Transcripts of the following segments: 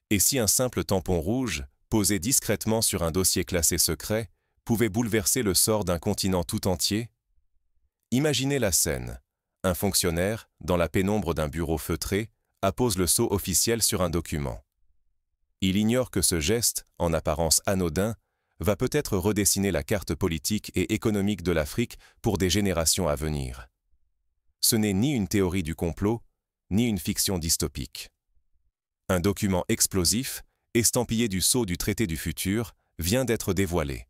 Et si un simple tampon rouge, posé discrètement sur un dossier classé secret, pouvait bouleverser le sort d'un continent tout entier? Imaginez la scène. Un fonctionnaire, dans la pénombre d'un bureau feutré, appose le sceau officiel sur un document. Il ignore que ce geste, en apparence anodin, va peut-être redessiner la carte politique et économique de l'Afrique pour des générations à venir. Ce n'est ni une théorie du complot, ni une fiction dystopique. Un document explosif, estampillé du sceau du traité du futur, vient d'être dévoilé.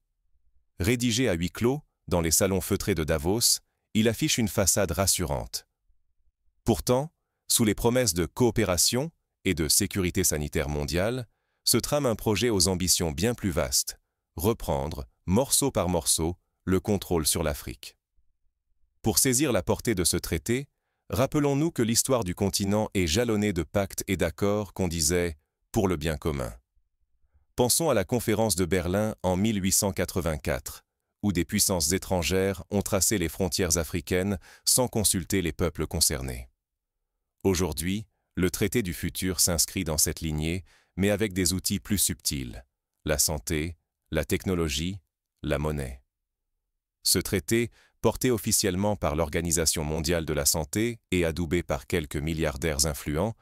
Rédigé à huis clos, dans les salons feutrés de Davos, il affiche une façade rassurante. Pourtant, sous les promesses de coopération et de sécurité sanitaire mondiale, se trame un projet aux ambitions bien plus vastes, reprendre, morceau par morceau, le contrôle sur l'Afrique. Pour saisir la portée de ce traité, rappelons-nous que l'histoire du continent est jalonnée de pactes et d'accords qu'on disait « pour le bien commun ». Pensons à la conférence de Berlin en 1884, où des puissances étrangères ont tracé les frontières africaines sans consulter les peuples concernés. Aujourd'hui, le traité du futur s'inscrit dans cette lignée, mais avec des outils plus subtils, la santé, la technologie, la monnaie. Ce traité, porté officiellement par l'Organisation mondiale de la santé et adoubé par quelques milliardaires influents,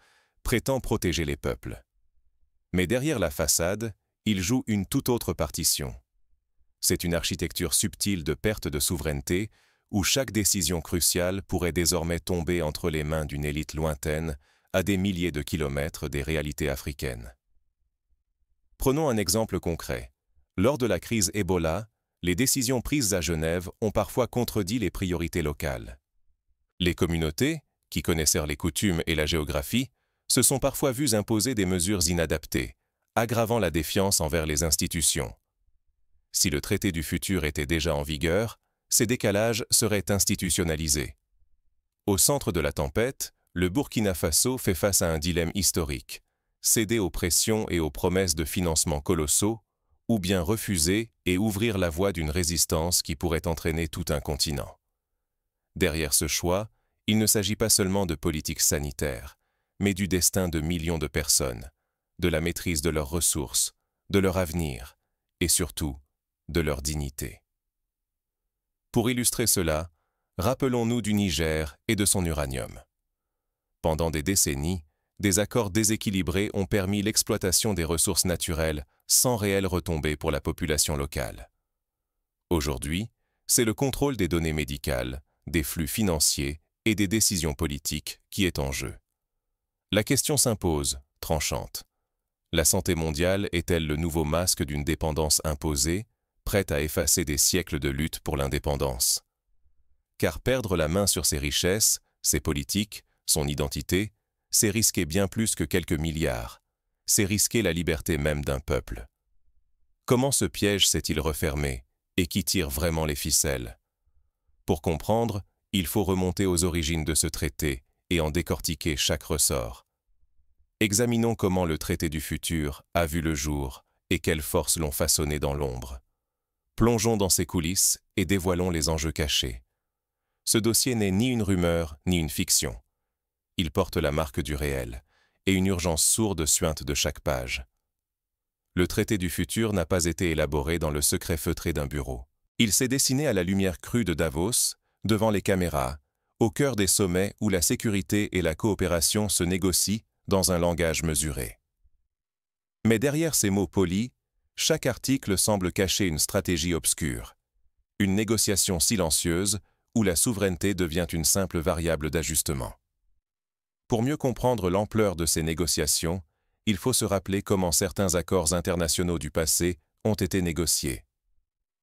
prétend protéger les peuples. Mais derrière la façade, il joue une toute autre partition. C'est une architecture subtile de perte de souveraineté où chaque décision cruciale pourrait désormais tomber entre les mains d'une élite lointaine à des milliers de kilomètres des réalités africaines. Prenons un exemple concret. Lors de la crise Ebola, les décisions prises à Genève ont parfois contredit les priorités locales. Les communautés, qui connaissèrent les coutumes et la géographie, se sont parfois vues imposer des mesures inadaptées, aggravant la défiance envers les institutions. Si le traité du futur était déjà en vigueur, ces décalages seraient institutionnalisés. Au centre de la tempête, le Burkina Faso fait face à un dilemme historique, céder aux pressions et aux promesses de financement colossaux, ou bien refuser et ouvrir la voie d'une résistance qui pourrait entraîner tout un continent. Derrière ce choix, il ne s'agit pas seulement de politique sanitaire, mais du destin de millions de personnes, de la maîtrise de leurs ressources, de leur avenir, et surtout, de leur dignité. Pour illustrer cela, rappelons-nous du Niger et de son uranium. Pendant des décennies, des accords déséquilibrés ont permis l'exploitation des ressources naturelles sans réelle retombée pour la population locale. Aujourd'hui, c'est le contrôle des données médicales, des flux financiers et des décisions politiques qui est en jeu. La question s'impose, tranchante. La santé mondiale est-elle le nouveau masque d'une dépendance imposée, prête à effacer des siècles de lutte pour l'indépendance? Car perdre la main sur ses richesses, ses politiques, son identité, c'est risquer bien plus que quelques milliards. C'est risquer la liberté même d'un peuple. Comment ce piège s'est-il refermé et qui tire vraiment les ficelles? Pour comprendre, il faut remonter aux origines de ce traité et en décortiquer chaque ressort. Examinons comment le traité du futur a vu le jour et quelles forces l'ont façonné dans l'ombre. Plongeons dans ses coulisses et dévoilons les enjeux cachés. Ce dossier n'est ni une rumeur ni une fiction. Il porte la marque du réel et une urgence sourde suinte de chaque page. Le traité du futur n'a pas été élaboré dans le secret feutré d'un bureau. Il s'est dessiné à la lumière crue de Davos, devant les caméras, au cœur des sommets où la sécurité et la coopération se négocient dans un langage mesuré. Mais derrière ces mots polis, chaque article semble cacher une stratégie obscure, une négociation silencieuse où la souveraineté devient une simple variable d'ajustement. Pour mieux comprendre l'ampleur de ces négociations, il faut se rappeler comment certains accords internationaux du passé ont été négociés.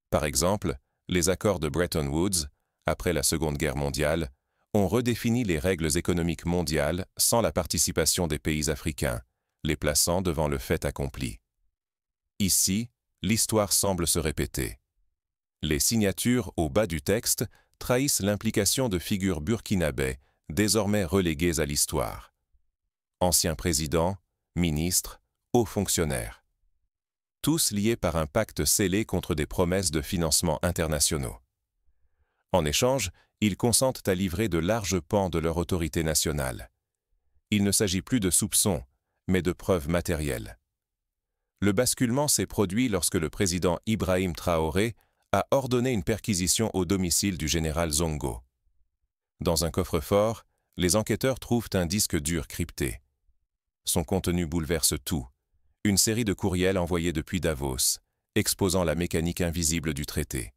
Par exemple, les accords de Bretton Woods, après la Seconde Guerre mondiale, ont redéfini les règles économiques mondiales sans la participation des pays africains, les plaçant devant le fait accompli. Ici, l'histoire semble se répéter. Les signatures au bas du texte trahissent l'implication de figures burkinabais, désormais relégués à l'histoire. Anciens présidents, ministres, hauts fonctionnaires. Tous liés par un pacte scellé contre des promesses de financement internationaux. En échange, ils consentent à livrer de larges pans de leur autorité nationale. Il ne s'agit plus de soupçons, mais de preuves matérielles. Le basculement s'est produit lorsque le président Ibrahim Traoré a ordonné une perquisition au domicile du général Zongo. Dans un coffre-fort, les enquêteurs trouvent un disque dur crypté. Son contenu bouleverse tout. Une série de courriels envoyés depuis Davos, exposant la mécanique invisible du traité.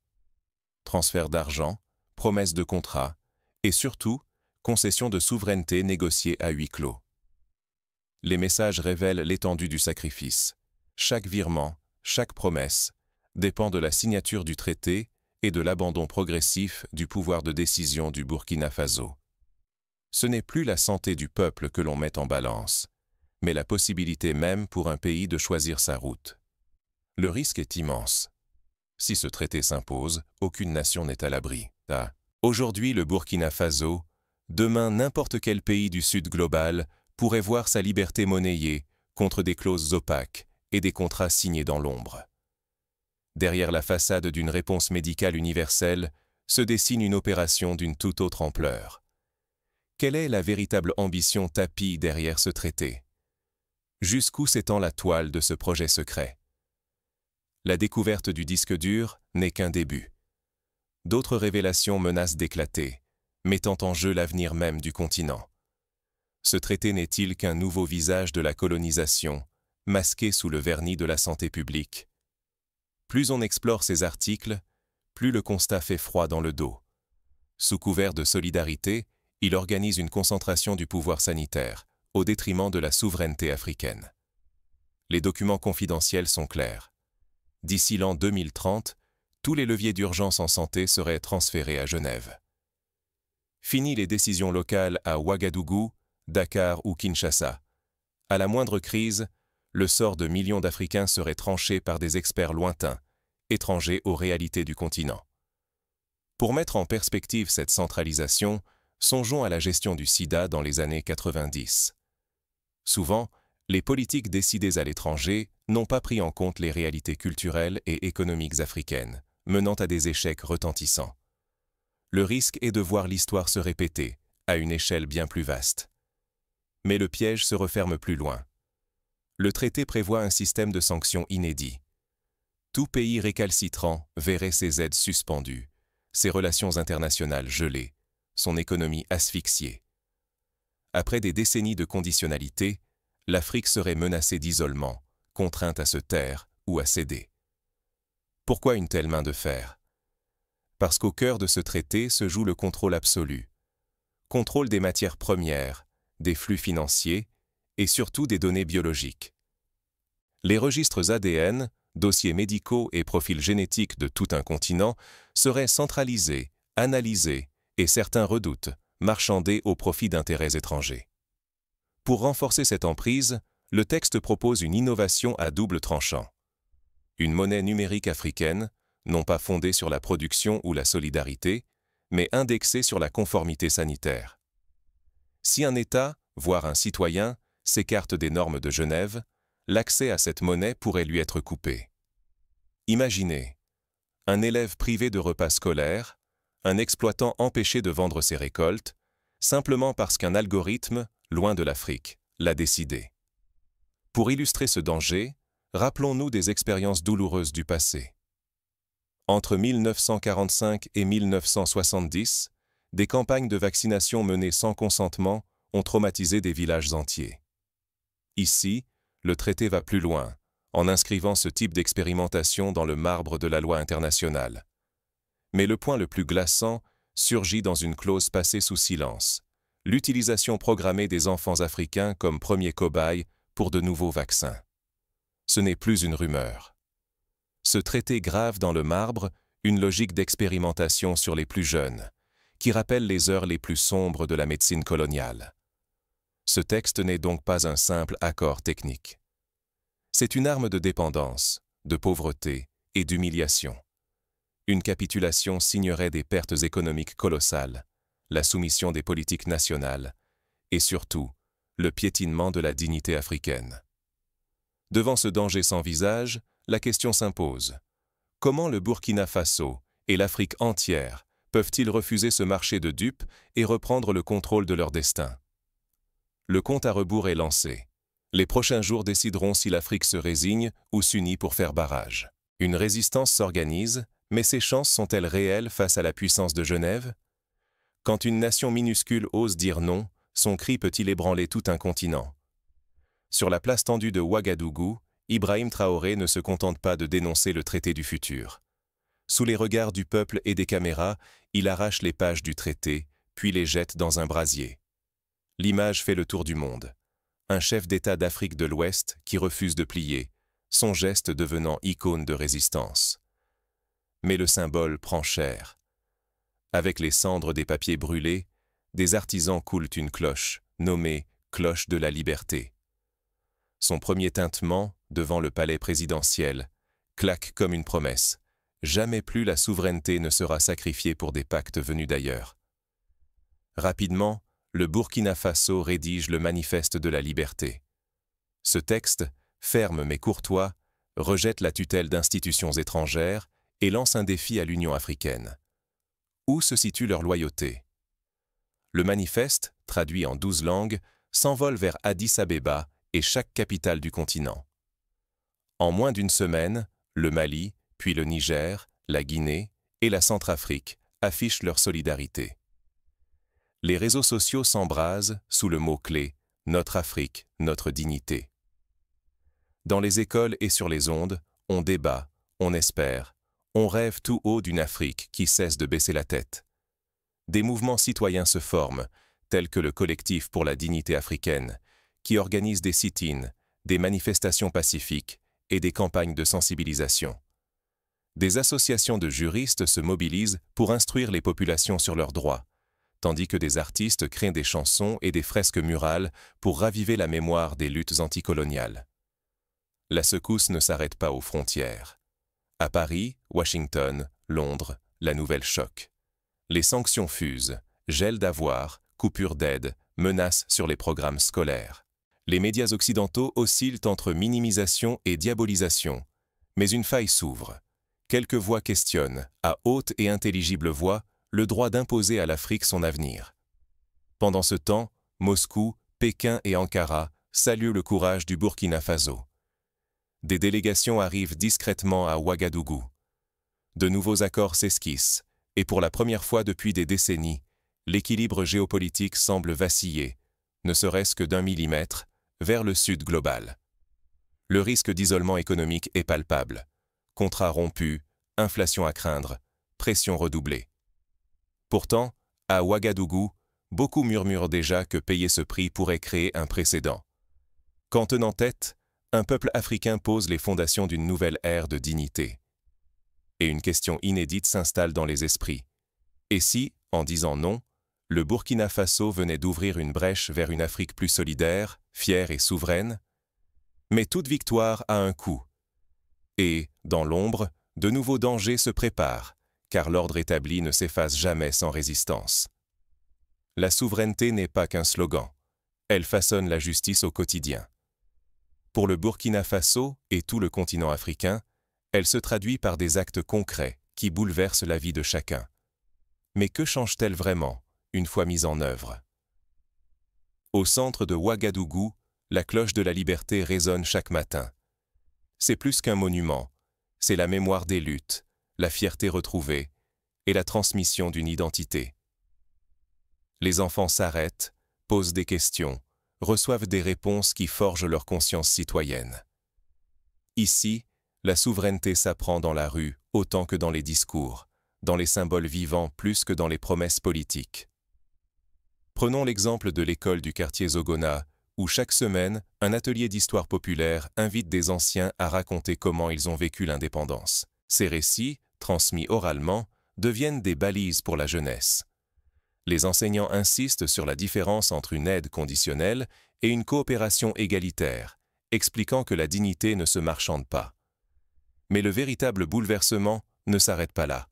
Transfert d'argent, promesses de contrats, et surtout, concession de souveraineté négociée à huis clos. Les messages révèlent l'étendue du sacrifice. Chaque virement, chaque promesse, dépend de la signature du traité et de l'abandon progressif du pouvoir de décision du Burkina Faso. Ce n'est plus la santé du peuple que l'on met en balance, mais la possibilité même pour un pays de choisir sa route. Le risque est immense. Si ce traité s'impose, aucune nation n'est à l'abri. Aujourd'hui le Burkina Faso, demain n'importe quel pays du Sud global pourrait voir sa liberté monnayée contre des clauses opaques et des contrats signés dans l'ombre. Derrière la façade d'une réponse médicale universelle se dessine une opération d'une toute autre ampleur. Quelle est la véritable ambition tapie derrière ce traité? Jusqu'où s'étend la toile de ce projet secret? La découverte du disque dur n'est qu'un début. D'autres révélations menacent d'éclater, mettant en jeu l'avenir même du continent. Ce traité n'est-il qu'un nouveau visage de la colonisation, masqué sous le vernis de la santé publique? Plus on explore ces articles, plus le constat fait froid dans le dos. Sous couvert de solidarité, il organise une concentration du pouvoir sanitaire, au détriment de la souveraineté africaine. Les documents confidentiels sont clairs. D'ici l'an 2030, tous les leviers d'urgence en santé seraient transférés à Genève. Fini les décisions locales à Ouagadougou, Dakar ou Kinshasa. À la moindre crise, le sort de millions d'Africains serait tranché par des experts lointains, étrangers aux réalités du continent. Pour mettre en perspective cette centralisation, songeons à la gestion du sida dans les années 90. Souvent, les politiques décidées à l'étranger n'ont pas pris en compte les réalités culturelles et économiques africaines, menant à des échecs retentissants. Le risque est de voir l'histoire se répéter, à une échelle bien plus vaste. Mais le piège se referme plus loin. Le traité prévoit un système de sanctions inédit. Tout pays récalcitrant verrait ses aides suspendues, ses relations internationales gelées, son économie asphyxiée. Après des décennies de conditionnalité, l'Afrique serait menacée d'isolement, contrainte à se taire ou à céder. Pourquoi une telle main de fer? Parce qu'au cœur de ce traité se joue le contrôle absolu. Contrôle des matières premières, des flux financiers et surtout des données biologiques. Les registres ADN, dossiers médicaux et profils génétiques de tout un continent seraient centralisés, analysés et certains redoutent, marchandés au profit d'intérêts étrangers. Pour renforcer cette emprise, le texte propose une innovation à double tranchant. Une monnaie numérique africaine, non pas fondée sur la production ou la solidarité, mais indexée sur la conformité sanitaire. Si un État, voire un citoyen, s'écarte des normes de Genève, l'accès à cette monnaie pourrait lui être coupé. Imaginez, un élève privé de repas scolaires, un exploitant empêché de vendre ses récoltes, simplement parce qu'un algorithme, loin de l'Afrique, l'a décidé. Pour illustrer ce danger, rappelons-nous des expériences douloureuses du passé. Entre 1945 et 1970, des campagnes de vaccination menées sans consentement ont traumatisé des villages entiers. Ici, le traité va plus loin, en inscrivant ce type d'expérimentation dans le marbre de la loi internationale. Mais le point le plus glaçant surgit dans une clause passée sous silence, l'utilisation programmée des enfants africains comme premiers cobayes pour de nouveaux vaccins. Ce n'est plus une rumeur. Ce traité grave dans le marbre une logique d'expérimentation sur les plus jeunes, qui rappelle les heures les plus sombres de la médecine coloniale. Ce texte n'est donc pas un simple accord technique. C'est une arme de dépendance, de pauvreté et d'humiliation. Une capitulation signerait des pertes économiques colossales, la soumission des politiques nationales et surtout le piétinement de la dignité africaine. Devant ce danger sans visage, la question s'impose. Comment le Burkina Faso et l'Afrique entière peuvent-ils refuser ce marché de dupes et reprendre le contrôle de leur destin? Le compte à rebours est lancé. Les prochains jours décideront si l'Afrique se résigne ou s'unit pour faire barrage. Une résistance s'organise, mais ses chances sont-elles réelles face à la puissance de Genève? Quand une nation minuscule ose dire non, son cri peut-il ébranler tout un continent? Sur la place tendue de Ouagadougou, Ibrahim Traoré ne se contente pas de dénoncer le traité du futur. Sous les regards du peuple et des caméras, il arrache les pages du traité, puis les jette dans un brasier. L'image fait le tour du monde. Un chef d'État d'Afrique de l'Ouest qui refuse de plier, son geste devenant icône de résistance. Mais le symbole prend cher. Avec les cendres des papiers brûlés, des artisans coulent une cloche, nommée « Cloche de la Liberté ». Son premier tintement, devant le palais présidentiel, claque comme une promesse. Jamais plus la souveraineté ne sera sacrifiée pour des pactes venus d'ailleurs. Rapidement, le Burkina Faso rédige le Manifeste de la Liberté. Ce texte, ferme mais courtois, rejette la tutelle d'institutions étrangères et lance un défi à l'Union africaine. Où se situe leur loyauté? Le manifeste, traduit en 12 langues, s'envole vers Addis Abeba et chaque capitale du continent. En moins d'une semaine, le Mali, puis le Niger, la Guinée et la Centrafrique affichent leur solidarité. Les réseaux sociaux s'embrasent sous le mot-clé « Notre Afrique, notre dignité ». Dans les écoles et sur les ondes, on débat, on espère, on rêve tout haut d'une Afrique qui cesse de baisser la tête. Des mouvements citoyens se forment, tels que le Collectif pour la dignité africaine, qui organise des sit-ins, des manifestations pacifiques et des campagnes de sensibilisation. Des associations de juristes se mobilisent pour instruire les populations sur leurs droits, tandis que des artistes créent des chansons et des fresques murales pour raviver la mémoire des luttes anticoloniales. La secousse ne s'arrête pas aux frontières. À Paris, Washington, Londres, la nouvelle choque. Les sanctions fusent, gel d'avoirs, coupure d'aide, menaces sur les programmes scolaires. Les médias occidentaux oscillent entre minimisation et diabolisation, mais une faille s'ouvre. Quelques voix questionnent, à haute et intelligible voix, le droit d'imposer à l'Afrique son avenir. Pendant ce temps, Moscou, Pékin et Ankara saluent le courage du Burkina Faso. Des délégations arrivent discrètement à Ouagadougou. De nouveaux accords s'esquissent, et pour la première fois depuis des décennies, l'équilibre géopolitique semble vaciller, ne serait-ce que d'1 millimètre, vers le sud global. Le risque d'isolement économique est palpable. Contrats rompus, inflation à craindre, pression redoublée. Pourtant, à Ouagadougou, beaucoup murmurent déjà que payer ce prix pourrait créer un précédent. Qu'en tenant tête, un peuple africain pose les fondations d'une nouvelle ère de dignité. Et une question inédite s'installe dans les esprits. Et si, en disant non, le Burkina Faso venait d'ouvrir une brèche vers une Afrique plus solidaire, fière et souveraine? Mais toute victoire a un coût. Et, dans l'ombre, de nouveaux dangers se préparent, car l'ordre établi ne s'efface jamais sans résistance. La souveraineté n'est pas qu'un slogan. Elle façonne la justice au quotidien. Pour le Burkina Faso et tout le continent africain, elle se traduit par des actes concrets qui bouleversent la vie de chacun. Mais que change-t-elle vraiment, une fois mise en œuvre? Au centre de Ouagadougou, la cloche de la liberté résonne chaque matin. C'est plus qu'un monument, c'est la mémoire des luttes, la fierté retrouvée et la transmission d'une identité. Les enfants s'arrêtent, posent des questions, reçoivent des réponses qui forgent leur conscience citoyenne. Ici, la souveraineté s'apprend dans la rue autant que dans les discours, dans les symboles vivants plus que dans les promesses politiques. Prenons l'exemple de l'école du quartier Zogona, où chaque semaine, un atelier d'histoire populaire invite des anciens à raconter comment ils ont vécu l'indépendance. Ces récits, transmis oralement, deviennent des balises pour la jeunesse. Les enseignants insistent sur la différence entre une aide conditionnelle et une coopération égalitaire, expliquant que la dignité ne se marchande pas. Mais le véritable bouleversement ne s'arrête pas là.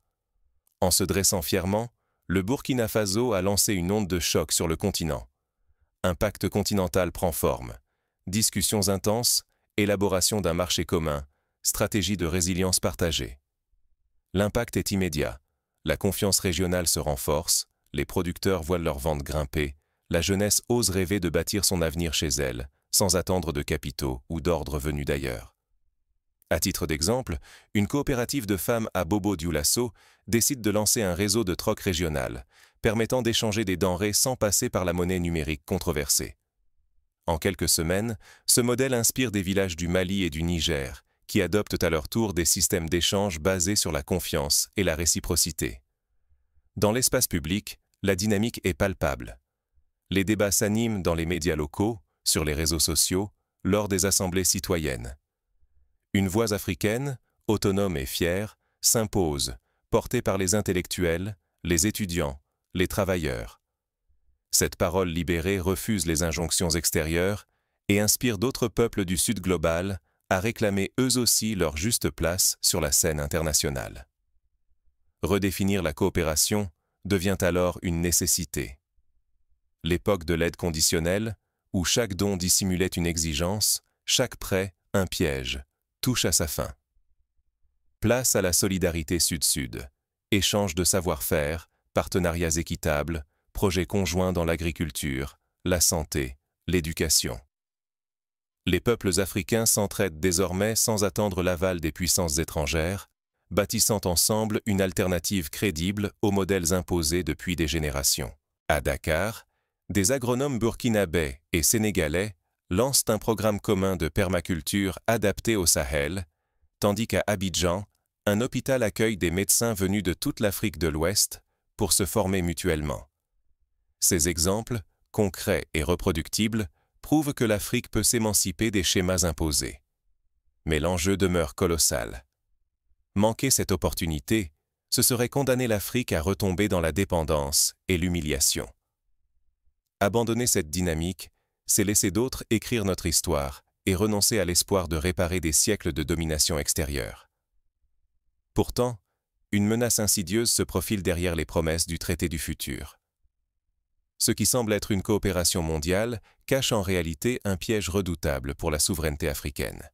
En se dressant fièrement, le Burkina Faso a lancé une onde de choc sur le continent. Un pacte continental prend forme. Discussions intenses, élaboration d'un marché commun, stratégie de résilience partagée. L'impact est immédiat. La confiance régionale se renforce, les producteurs voient leurs ventes grimper, la jeunesse ose rêver de bâtir son avenir chez elle, sans attendre de capitaux ou d'ordres venus d'ailleurs. À titre d'exemple, une coopérative de femmes à Bobo-Dioulasso décide de lancer un réseau de troc régional, permettant d'échanger des denrées sans passer par la monnaie numérique controversée. En quelques semaines, ce modèle inspire des villages du Mali et du Niger, qui adoptent à leur tour des systèmes d'échange basés sur la confiance et la réciprocité. Dans l'espace public, la dynamique est palpable. Les débats s'animent dans les médias locaux, sur les réseaux sociaux, lors des assemblées citoyennes. Une voix africaine, autonome et fière, s'impose, portée par les intellectuels, les étudiants, les travailleurs. Cette parole libérée refuse les injonctions extérieures et inspire d'autres peuples du Sud global à réclamer eux aussi leur juste place sur la scène internationale. Redéfinir la coopération devient alors une nécessité. L'époque de l'aide conditionnelle, où chaque don dissimulait une exigence, chaque prêt un piège, touche à sa fin. Place à la solidarité Sud-Sud, échange de savoir-faire, partenariats équitables, projets conjoints dans l'agriculture, la santé, l'éducation. Les peuples africains s'entraident désormais sans attendre l'aval des puissances étrangères, bâtissant ensemble une alternative crédible aux modèles imposés depuis des générations. À Dakar, des agronomes burkinabés et sénégalais lancent un programme commun de permaculture adapté au Sahel, tandis qu'à Abidjan, un hôpital accueille des médecins venus de toute l'Afrique de l'Ouest pour se former mutuellement. Ces exemples, concrets et reproductibles, prouvent que l'Afrique peut s'émanciper des schémas imposés. Mais l'enjeu demeure colossal. Manquer cette opportunité, ce serait condamner l'Afrique à retomber dans la dépendance et l'humiliation. Abandonner cette dynamique, c'est laisser d'autres écrire notre histoire et renoncer à l'espoir de réparer des siècles de domination extérieure. Pourtant, une menace insidieuse se profile derrière les promesses du traité du futur. Ce qui semble être une coopération mondiale cache en réalité un piège redoutable pour la souveraineté africaine.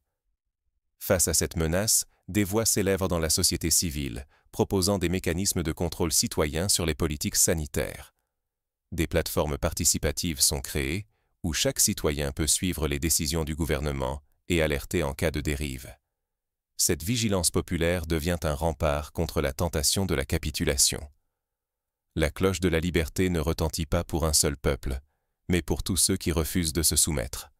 Face à cette menace, des voix s'élèvent dans la société civile, proposant des mécanismes de contrôle citoyen sur les politiques sanitaires. Des plateformes participatives sont créées, où chaque citoyen peut suivre les décisions du gouvernement et alerter en cas de dérive. Cette vigilance populaire devient un rempart contre la tentation de la capitulation. La cloche de la liberté ne retentit pas pour un seul peuple, mais pour tous ceux qui refusent de se soumettre.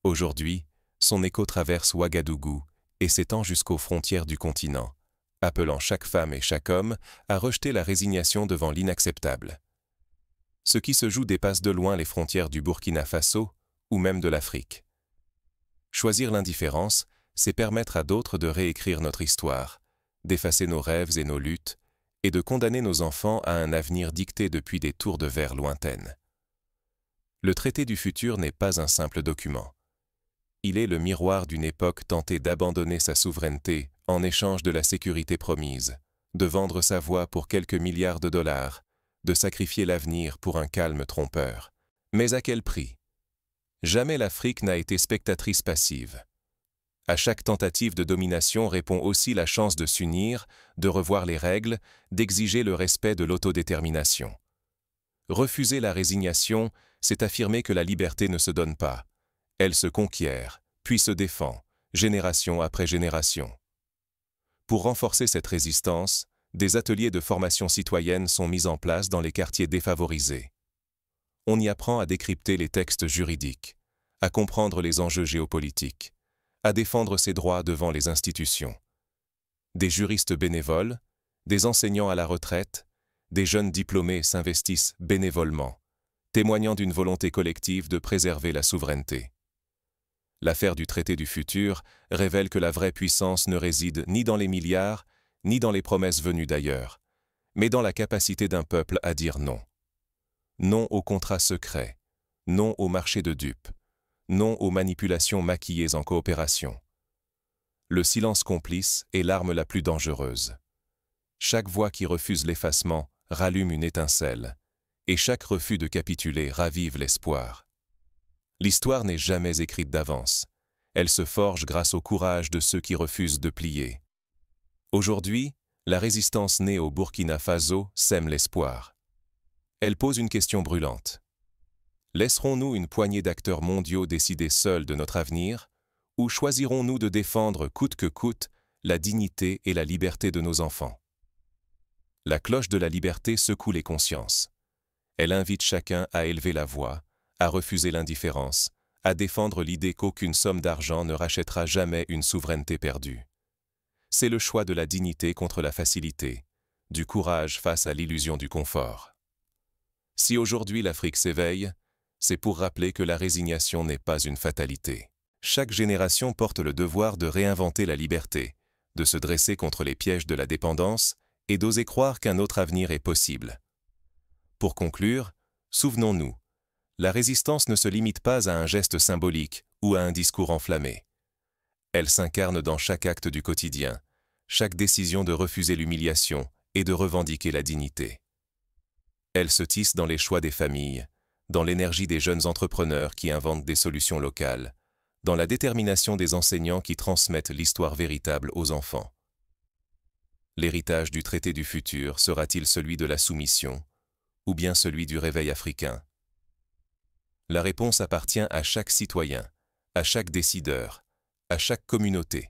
Aujourd'hui, son écho traverse Ouagadougou et s'étend jusqu'aux frontières du continent, appelant chaque femme et chaque homme à rejeter la résignation devant l'inacceptable. Ce qui se joue dépasse de loin les frontières du Burkina Faso ou même de l'Afrique. Choisir l'indifférence, c'est permettre à d'autres de réécrire notre histoire, d'effacer nos rêves et nos luttes, et de condamner nos enfants à un avenir dicté depuis des tours de verre lointaines. Le traité du futur n'est pas un simple document. Il est le miroir d'une époque tentée d'abandonner sa souveraineté en échange de la sécurité promise, de vendre sa voix pour quelques milliards de dollars, de sacrifier l'avenir pour un calme trompeur. Mais à quel prix? Jamais l'Afrique n'a été spectatrice passive. À chaque tentative de domination répond aussi la chance de s'unir, de revoir les règles, d'exiger le respect de l'autodétermination. Refuser la résignation, c'est affirmer que la liberté ne se donne pas. Elle se conquiert, puis se défend, génération après génération. Pour renforcer cette résistance, des ateliers de formation citoyenne sont mis en place dans les quartiers défavorisés. On y apprend à décrypter les textes juridiques, à comprendre les enjeux géopolitiques, à défendre ses droits devant les institutions. Des juristes bénévoles, des enseignants à la retraite, des jeunes diplômés s'investissent bénévolement, témoignant d'une volonté collective de préserver la souveraineté. L'affaire du traité du futur révèle que la vraie puissance ne réside ni dans les milliards, ni dans les promesses venues d'ailleurs, mais dans la capacité d'un peuple à dire non. Non aux contrats secrets, non au marché de dupes, non aux manipulations maquillées en coopération. Le silence complice est l'arme la plus dangereuse. Chaque voix qui refuse l'effacement rallume une étincelle, et chaque refus de capituler ravive l'espoir. L'histoire n'est jamais écrite d'avance. Elle se forge grâce au courage de ceux qui refusent de plier. Aujourd'hui, la résistance née au Burkina Faso sème l'espoir. Elle pose une question brûlante. Laisserons-nous une poignée d'acteurs mondiaux décider seuls de notre avenir, ou choisirons-nous de défendre coûte que coûte la dignité et la liberté de nos enfants? La cloche de la liberté secoue les consciences. Elle invite chacun à élever la voix, à refuser l'indifférence, à défendre l'idée qu'aucune somme d'argent ne rachètera jamais une souveraineté perdue. C'est le choix de la dignité contre la facilité, du courage face à l'illusion du confort. Si aujourd'hui l'Afrique s'éveille, c'est pour rappeler que la résignation n'est pas une fatalité. Chaque génération porte le devoir de réinventer la liberté, de se dresser contre les pièges de la dépendance et d'oser croire qu'un autre avenir est possible. Pour conclure, souvenons-nous, la résistance ne se limite pas à un geste symbolique ou à un discours enflammé. Elle s'incarne dans chaque acte du quotidien, chaque décision de refuser l'humiliation et de revendiquer la dignité. Elle se tisse dans les choix des familles, dans l'énergie des jeunes entrepreneurs qui inventent des solutions locales, dans la détermination des enseignants qui transmettent l'histoire véritable aux enfants. L'héritage du traité du futur sera-t-il celui de la soumission, ou bien celui du réveil africain? La réponse appartient à chaque citoyen, à chaque décideur, à chaque communauté.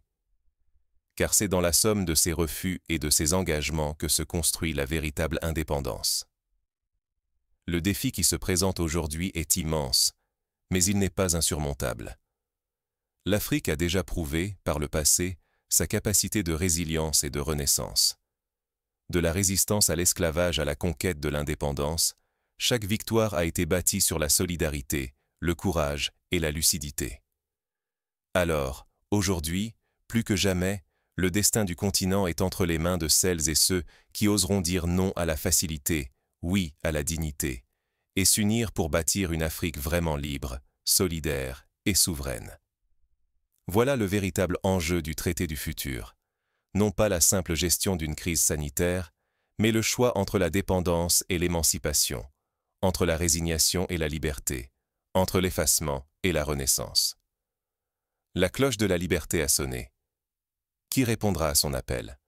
Car c'est dans la somme de ses refus et de ses engagements que se construit la véritable indépendance. Le défi qui se présente aujourd'hui est immense, mais il n'est pas insurmontable. L'Afrique a déjà prouvé, par le passé, sa capacité de résilience et de renaissance. De la résistance à l'esclavage à la conquête de l'indépendance, chaque victoire a été bâtie sur la solidarité, le courage et la lucidité. Alors, aujourd'hui, plus que jamais, le destin du continent est entre les mains de celles et ceux qui oseront dire non à la facilité, oui à la dignité, et s'unir pour bâtir une Afrique vraiment libre, solidaire et souveraine. Voilà le véritable enjeu du traité du futur. Non pas la simple gestion d'une crise sanitaire, mais le choix entre la dépendance et l'émancipation, entre la résignation et la liberté, entre l'effacement et la renaissance. La cloche de la liberté a sonné. Qui répondra à son appel?